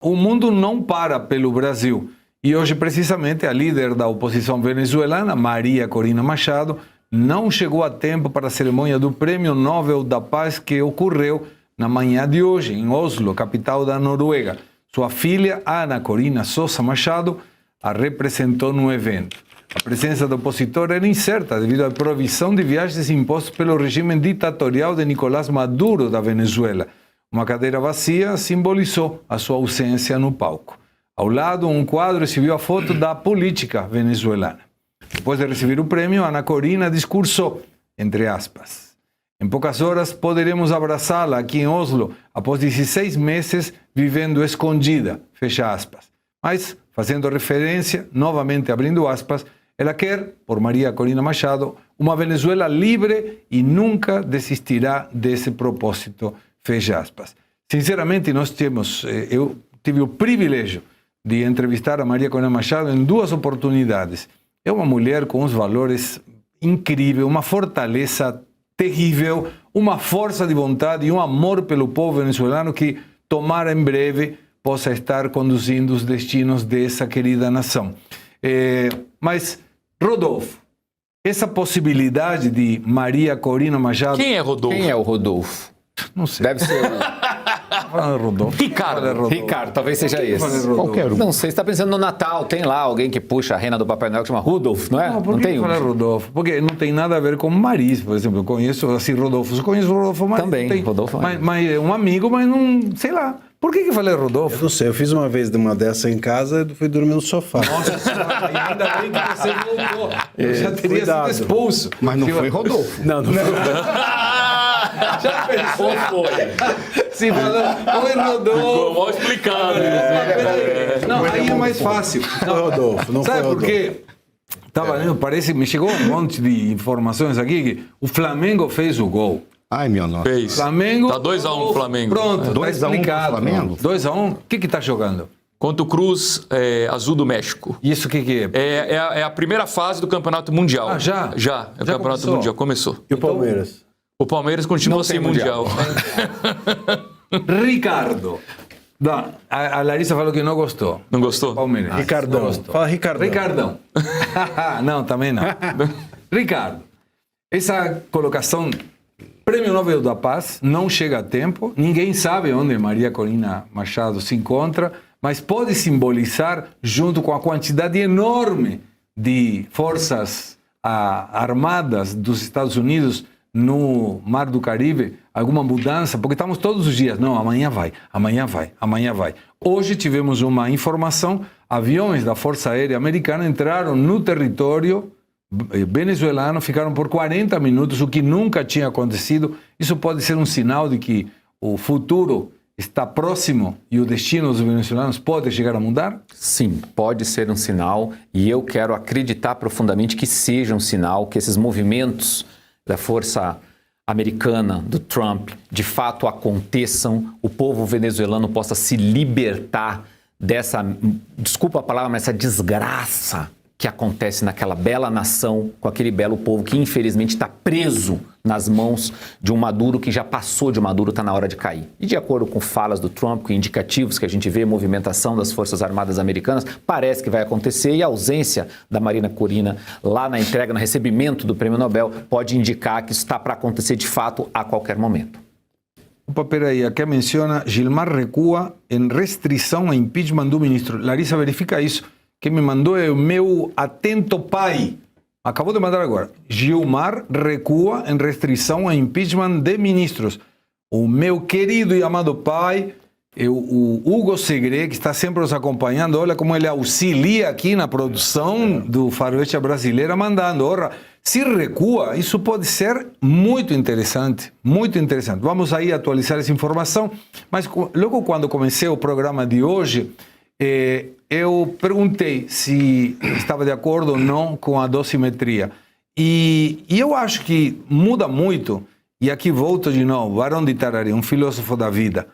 o mundo não para pelo Brasil. E hoje, precisamente, a líder da oposição venezuelana, Maria Corina Machado, não chegou a tempo para a cerimônia do Prêmio Nobel da Paz que ocorreu na manhã de hoje, em Oslo, capital da Noruega. Sua filha, Ana Corina Sosa Machado, a representou no evento. A presença do opositor era incerta devido à proibição de viagens impostas pelo regime ditatorial de Nicolás Maduro da Venezuela. Uma cadeira vazia simbolizou a sua ausência no palco. Ao lado, um quadro exibiu a foto da política venezuelana. Depois de receber o prêmio, Ana Corina discursou, entre aspas, em poucas horas poderemos abraçá-la aqui em Oslo, após 16 meses vivendo escondida, fecha aspas. Mas, fazendo referência, novamente abrindo aspas, ela quer, por Maria Corina Machado, uma Venezuela livre e nunca desistirá desse propósito, fecha aspas. Sinceramente, eu tive o privilégio de entrevistar a Maria Corina Machado em 2 oportunidades. É uma mulher com uns valores incríveis, uma fortaleza terrível, uma força de vontade e um amor pelo povo venezuelano que, tomara em breve, possa estar conduzindo os destinos dessa querida nação. Mas, Rodolfo, essa possibilidade de Maria Corina Machado... Quem é Rodolfo? Quem é o Rodolfo? Não sei. Deve ser Rodolfo. Ricardo, talvez seja esse. Qualquer um. Não sei, você está pensando no Natal, tem lá alguém que puxa a rena do Papai Noel que chama Rudolf, não é? Não, por que tem falar Rodolfo? Porque não tem nada a ver com Maris, por exemplo. Eu conheço assim Rodolfo. Eu conheço Rodolfo Maris. Também, Rodolfo Maris. Mas é um amigo, mas não... Sei lá. Por que eu falei Rodolfo? Eu não sei. Eu fiz uma vez de uma dessa em casa e fui dormir no sofá. Nossa senhora, ainda bem que você voltou. Eu já teria cuidado. sido expulso. Mas não foi Rodolfo. Não foi. Já pensou? Se falou, oi Rodolfo. Ficou mal explicado. Não, aí é mais fácil. Não foi Rodolfo, não Sabe foi por Rodolfo. quê? Tava lendo, parece, me chegou um monte de informações aqui que o Flamengo fez o gol. Ai, meu nossa. Fez. Flamengo. Tá 2-1 Flamengo. Pronto, 2-1 pro tá explicado. Flamengo? 2-1. O que tá jogando? Contra o Cruz Azul do México. Isso o que é? É a primeira fase do Campeonato Mundial. Ah, já? Já. É o Campeonato começou? Mundial. Começou. E o Palmeiras? O Palmeiras continua Não sem tem Mundial. Ricardo. A Larissa falou que não gostou. Não gostou? Palmeiras. Ricardão. Não gostou. Fala Ricardão. Ricardão. Não, também não. Ricardo, essa colocação, Prêmio Nobel da Paz, não chega a tempo. Ninguém sabe onde Maria Corina Machado se encontra, mas pode simbolizar, junto com a quantidade enorme de forças armadas dos Estados Unidos no Mar do Caribe, alguma mudança, porque estamos todos os dias, não, amanhã vai, amanhã vai, amanhã vai. Hoje tivemos uma informação, aviões da Força Aérea Americana entraram no território venezuelano, ficaram por 40 minutos, o que nunca tinha acontecido. Isso pode ser um sinal de que o futuro está próximo e o destino dos venezuelanos pode chegar a mudar? Sim, pode ser um sinal e eu quero acreditar profundamente que seja um sinal, que esses movimentos da força americana, do Trump, de fato aconteçam, o povo venezuelano possa se libertar dessa, desculpa a palavra, mas essa desgraça que acontece naquela bela nação, com aquele belo povo que infelizmente está preso nas mãos de um Maduro que já passou de Maduro, está na hora de cair. E de acordo com falas do Trump, com indicativos que a gente vê, movimentação das Forças Armadas Americanas, parece que vai acontecer e a ausência da Maria Corina lá na entrega, no recebimento do Prêmio Nobel, pode indicar que isso está para acontecer de fato a qualquer momento. Opa, peraí, aqui menciona Gilmar recua em restrição a impeachment do ministro. Larissa, verifica isso. Quem me mandou é o meu atento pai. Acabou de mandar agora. Gilmar recua em restrição a impeachment de ministros. O meu querido e amado pai, o Hugo Segre, que está sempre nos acompanhando, olha como ele auxilia aqui na produção do Faroeste Brasileira, mandando. Ora, se recua, isso pode ser muito interessante, muito interessante. Vamos aí atualizar essa informação, mas logo quando comecei o programa de hoje, eu perguntei se estava de acordo ou não com a dosimetria. E eu acho que muda muito, e aqui volto de novo, Barão de Itararé, um filósofo da vida,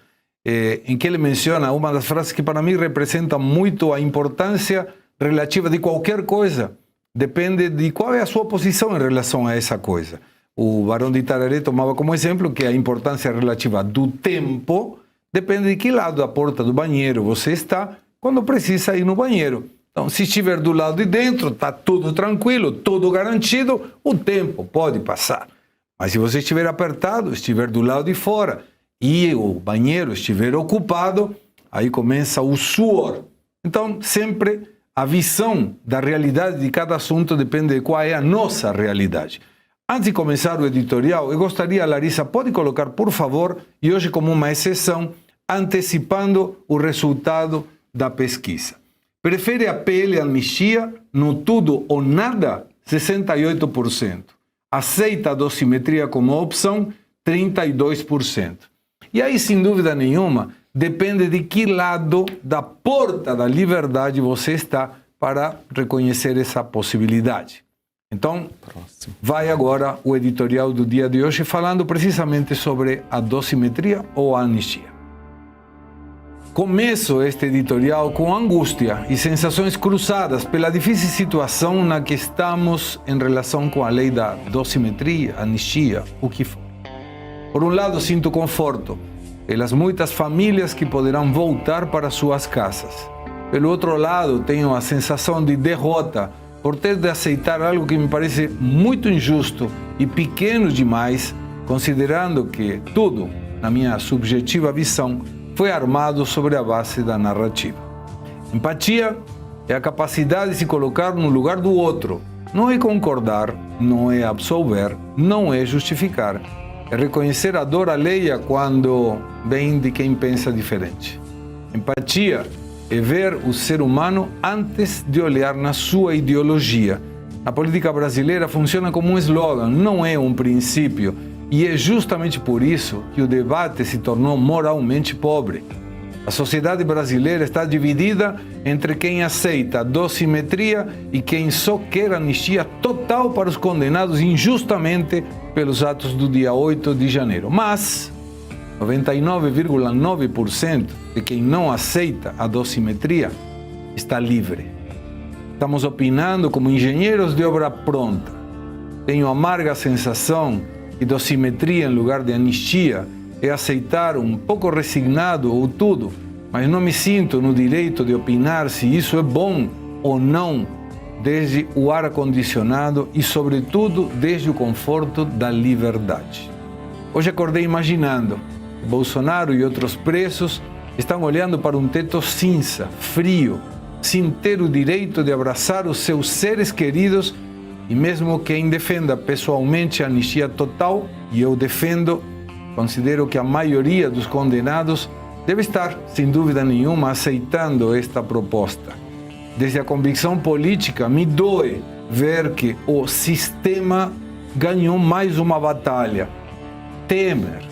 em que ele menciona uma das frases que para mim representa muito a importância relativa de qualquer coisa. Depende de qual é a sua posição em relação a essa coisa. O Barão de Itararé tomava como exemplo que a importância relativa do tempo depende de que lado da porta do banheiro você está quando precisa ir no banheiro. Então, se estiver do lado de dentro, está tudo tranquilo, tudo garantido, o tempo pode passar. Mas se você estiver apertado, estiver do lado de fora e o banheiro estiver ocupado, aí começa o suor. Então, sempre a visão da realidade de cada assunto depende de qual é a nossa realidade. Antes de começar o editorial, eu gostaria, Larissa, pode colocar, por favor, e hoje como uma exceção, antecipando o resultado da pesquisa. Prefere a PL anistia no tudo ou nada? 68%. Aceita a dosimetria como opção? 32%. E aí, sem dúvida nenhuma, depende de que lado da porta da liberdade você está para reconhecer essa possibilidade. Então, vai agora o editorial do dia de hoje falando precisamente sobre a dosimetria ou a anistia. Começo este editorial com angústia e sensações cruzadas pela difícil situação na que estamos em relação com a lei da dosimetria, anistia, o que for. Por um lado, sinto conforto pelas muitas famílias que poderão voltar para suas casas. Pelo outro lado, tenho a sensação de derrota por ter de aceitar algo que me parece muito injusto e pequeno demais, considerando que tudo, na minha subjetiva visão, foi armado sobre a base da narrativa. Empatia é a capacidade de se colocar no lugar do outro. Não é concordar, não é absolver, não é justificar. É reconhecer a dor alheia quando vem de quem pensa diferente. Empatia é ver o ser humano antes de olhar na sua ideologia. A política brasileira funciona como um slogan, não é um princípio. E é justamente por isso que o debate se tornou moralmente pobre. A sociedade brasileira está dividida entre quem aceita a dosimetria e quem só quer anistia total para os condenados injustamente pelos atos do dia 8 de janeiro. Mas 99,9% de quem não aceita a dosimetria está livre. Estamos opinando como engenheiros de obra pronta. Tenho a amarga sensação que dosimetria em lugar de anistia é aceitar um pouco resignado ou tudo, mas não me sinto no direito de opinar se isso é bom ou não, desde o ar-condicionado e, sobretudo, desde o conforto da liberdade. Hoje acordei imaginando que Bolsonaro e outros presos estão olhando para um teto cinza, frio, sem ter o direito de abraçar os seus seres queridos, e mesmo quem defenda pessoalmente a anistia total, e eu defendo, considero que a maioria dos condenados deve estar, sem dúvida nenhuma, aceitando esta proposta. Desde a convicção política, me dói ver que o sistema ganhou mais uma batalha. Temer,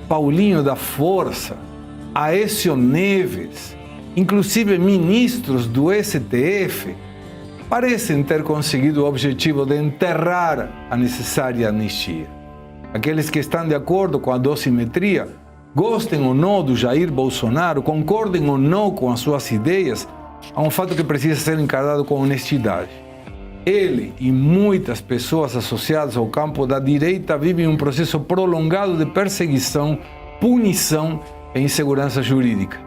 Paulinho da Força, Aécio Neves, inclusive ministros do STF, parecem ter conseguido o objetivo de enterrar a necessária anistia. Aqueles que estão de acordo com a dosimetria, gostem ou não do Jair Bolsonaro, concordem ou não com as suas ideias, há um fato que precisa ser encarado com honestidade. Ele e muitas pessoas associadas ao campo da direita vivem um processo prolongado de perseguição, punição e insegurança jurídica.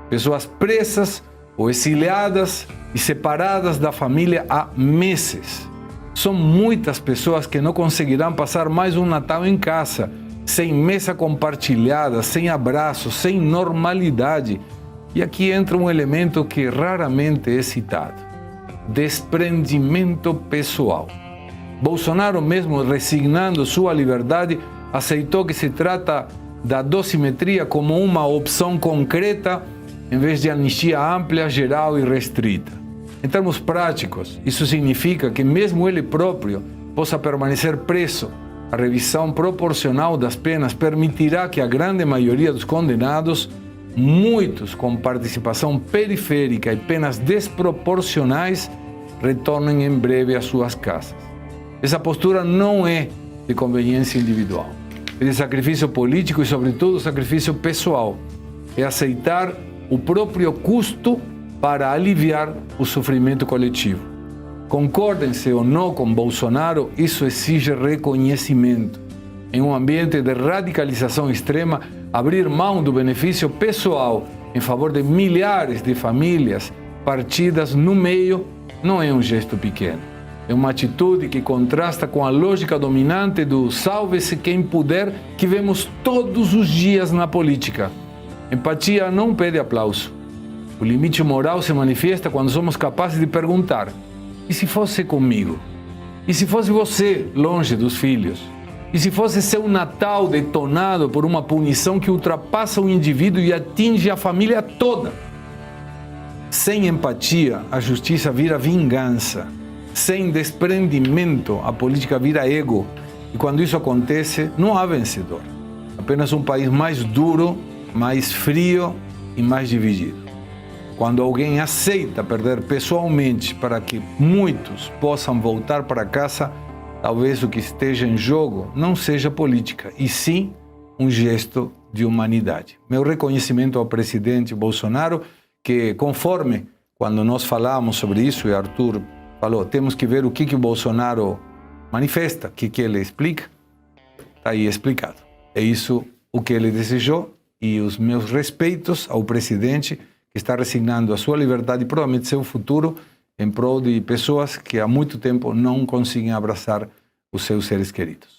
Pessoas presas ou exiliadas e separadas da família há meses. São muitas pessoas que não conseguirão passar mais um Natal em casa, sem mesa compartilhada, sem abraço, sem normalidade. E aqui entra um elemento que raramente é citado: desprendimento pessoal. Bolsonaro, mesmo resignando sua liberdade, aceitou que se trata da dosimetria como uma opção concreta em vez de anistia ampla, geral e restrita. Em termos práticos, isso significa que mesmo ele próprio possa permanecer preso. A revisão proporcional das penas permitirá que a grande maioria dos condenados, muitos com participação periférica e penas desproporcionais, retornem em breve às suas casas. Essa postura não é de conveniência individual. É de sacrifício político e, sobretudo, sacrifício pessoal. É aceitar o próprio custo para aliviar o sofrimento coletivo. Concordem-se ou não com Bolsonaro, isso exige reconhecimento. Em um ambiente de radicalização extrema, Abrir mão do benefício pessoal em favor de milhares de famílias partidas no meio não é um gesto pequeno. É uma atitude que contrasta com a lógica dominante do salve-se quem puder que vemos todos os dias na política. Empatia não pede aplauso. O limite moral se manifesta quando somos capazes de perguntar: e se fosse comigo? E se fosse você longe dos filhos? E se fosse seu Natal detonado por uma punição que ultrapassa o indivíduo e atinge a família toda? Sem empatia, a justiça vira vingança. Sem desprendimento, a política vira ego. E quando isso acontece, não há vencedor. Apenas um país mais duro, mais frio e mais dividido. Quando alguém aceita perder pessoalmente para que muitos possam voltar para casa, talvez o que esteja em jogo não seja política, e sim um gesto de humanidade. Meu reconhecimento ao presidente Bolsonaro, que conforme quando nós falamos sobre isso, e Arthur falou, temos que ver o que o Bolsonaro manifesta, o que ele explica, está aí explicado. É isso o que ele desejou, e os meus respeitos ao presidente que está resignando a sua liberdade e provavelmente seu futuro em prol de pessoas que há muito tempo não conseguem abraçar os seus seres queridos.